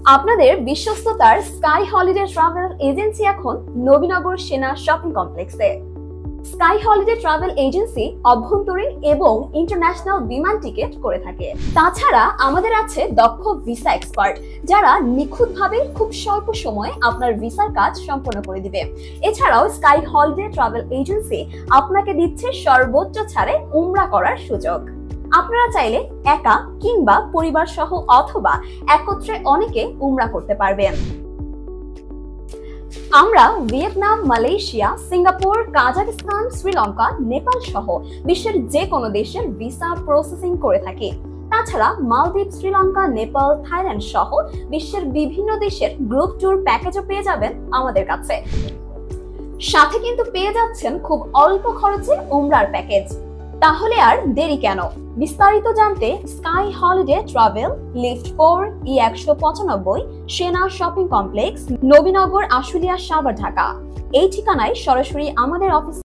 আপনাদের বিশ্বস্ততার sky holiday travel agency এখন নবীনগর সেনা শপিং কমপ্লেক্সে। স্কাই হলিডে ট্রাভেল এজেন্সি অভ্যন্তরীণ এবং ইন্টারন্যাশনাল বিমান টিকিট করে থাকে। তাছাড়া আমাদের আছে দক্ষ ভিসা এক্সপার্ট, যারা নিখুঁতভাবে খুব স্বল্প সময়ে আপনার ভিসার কাজ সম্পন্ন করে দিবে। এছাড়াও স্কাই হলিডে ট্রাভেল এজেন্সি আপনাকে দিচ্ছে সর্বোচ্চ ছাড়ে উমরা করার সুযোগ। আপনারা চাইলে একা কিংবা পরিবার সহ অথবা একত্রে অনেকে উমরা করতে পারবেন। আমরা Vietnam, Malaysia, Singapore, Kazakhstan, Sri Lanka, Nepal সহ বিশ্বের যে কোনো দেশের ভিসা প্রসেসিং করে থাকি। তাছাড়া মালদ্বীপ, শ্রীলঙ্কা, নেপাল, থাইল্যান্ড সহ বিশ্বের বিভিন্ন দেশের গ্রুপ ট্যুর প্যাকেজও পেয়ে যাবেন আমাদের কাছে। সাথে কিন্তু পেয়ে যাচ্ছেন খুব অল্প খরচে উমরার প্যাকেজ। তাহলে আর দেরি কেন? বিস্তারিত জানতে sky holiday travel, lift 4, E195, সেনা শপিং কমপ্লেক্স, নবীনগর, আশুলিয়া, সাভার, ঢাকা। এই ঠিকানায় সরাসরি আমাদের অফিস